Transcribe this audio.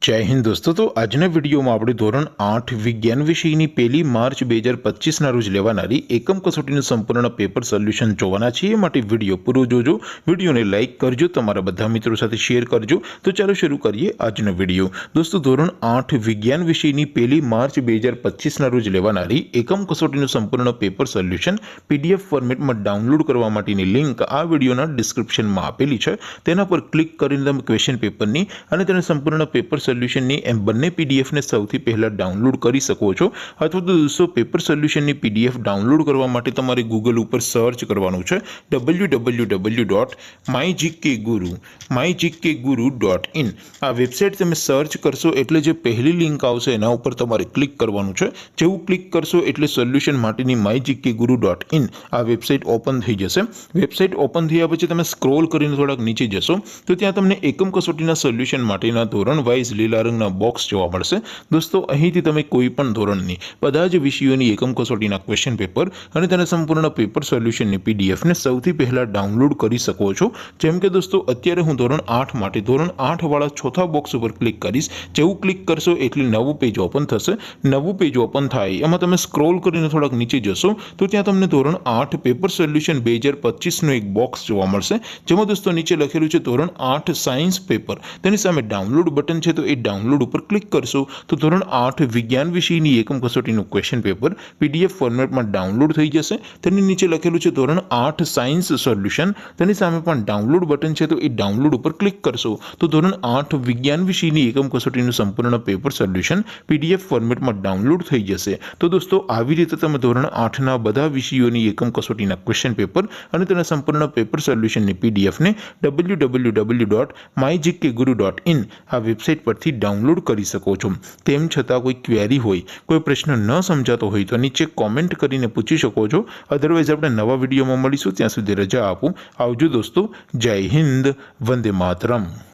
जय हिंद दोस्तों। तो આજના વિડીયોમાં આપણે ધોરણ 8 વિજ્ઞાન વિષયની 1 માર્ચ 2025ના રોજ લેવાનારી એકમ કસોટીનું સંપૂર્ણ પેપર સોલ્યુશન જોવાના છીએ। માટે વિડીયો પૂરો જોજો, વિડીયોને લાઈક કરજો, તમારા બધા મિત્રો સાથે શેર કરજો। તો ચાલો શરૂ કરીએ આજનો વિડીયો। દોસ્તો ધોરણ 8 વિજ્ઞાન વિષયની 1 માર્ચ 2025ના રોજ લેવાનારી એકમ કસોટીનું સંપૂર્ણ પેપર સોલ્યુશન પીડીએફ ફોર્મેટમાં ડાઉનલોડ કરવા માટેની લિંક આ વિડીયોના ડિસ્ક્રિપ્શનમાં આપેલી છે। તેના પર ક્લિક કરીને તમે ક્વેશ્ચન પેપરની અને તેના સંપૂર્ણ પેપર સોલ્યુશનની એમ બંને પીડીએફને સૌથી પહેલા ડાઉનલોડ કરી શકો છો। અથવા તો દોસ્તો પેપર સોલ્યુશનની પીડીએફ ડાઉનલોડ કરવા માટે તમારે ગૂગલ ઉપર સર્ચ કરવાનું છે www.mygkguru.in। આ વેબસાઇટ તમે સર્ચ કરશો એટલે જે પહેલી લિંક આવશે એના ઉપર તમારે ક્લિક કરવાનું છે। જેવું ક્લિક કરશો એટલે સોલ્યુશન માટેની mygkguru.in આ વેબસાઇટ ઓપન થઈ જશે। વેબસાઇટ ઓપન થયા પછી તમે સ્ક્રોલ કરીને થોડાક નીચે જશો તો ત્યાં તમને એકમ કસોટીના સોલ્યુશન માટેના ધોરણ વાઇઝ લીલા રંગના બોક્સ જોવા મળશે। દોસ્તો અહીંથી તમે કોઈ પણ ધોરણની બધા જ વિષયોની એકમ કસોટીના ક્વેશ્ચન પેપર અને તેના સંપૂર્ણ પેપર સોલ્યુશનની પીડીએફને સૌથી પહેલા ડાઉનલોડ કરી શકો છો। જેમ કે દોસ્તો અત્યારે હું ધોરણ 8 માટે ધોરણ 8 વાળા ચોથા બોક્સ ઉપર ક્લિક કરીશ। જેવું ક્લિક કરશો એટલે નવું પેજ ઓપન થશે। નવું પેજ ઓપન થાય એમાં તમે સ્ક્રોલ કરીને થોડાક નીચે જશો તો ત્યાં તમને ધોરણ 8 પેપર સોલ્યુશન 2025નું એક બોક્સ જોવા મળશે। જેમાં દોસ્તો નીચે લખેલું છે ધોરણ 8 સાયન્સ પેપર, તેની સામે ડાઉનલોડ બટન છે તો એ ડાઉનલોડ ઉપર ક્લિક કરશો તો ધોરણ 8 વિજ્ઞાન વિષયની એકમ કસોટીનું ક્વેશ્ચન પેપર પીડીએફ ફોર્મેટમાં ડાઉનલોડ થઈ જશે। તેની નીચે લખેલું છે ધોરણ 8 સાયન્સ સોલ્યુશન, તેની સામે પણ ડાઉનલોડ બટન છે તો એ ડાઉનલોડ ઉપર ક્લિક કરશો તો ધોરણ 8 વિજ્ઞાન વિષયની એકમ કસોટીનું સંપૂર્ણ પેપર સોલ્યુશન પીડીએફ ફોર્મેટમાં ડાઉનલોડ થઈ જશે। તો દોસ્તો આવી રીતે તમે ધોરણ 8ના બધા વિષયોની એકમ કસોટીના ક્વેશ્ચન પેપર અને તેના સંપૂર્ણ પેપર સોલ્યુશનની પીડીએફને www.mygkguru.in આ વેબસાઇટ પરથી ડાઉનલોડ કરી શકો છો। તેમ છતાં કોઈ ક્વેરી હોય, કોઈ પ્રશ્ન ન સમજાતો હોય તો નીચે કોમેન્ટ કરીને પૂછી શકો છો। અધરવાઇઝ આપણે નવા વિડીયોમાં મળીશું, ત્યાં સુધી રજા આપું। આવજો દોસ્તો, જય હિન્દ, વંદે માતરમ।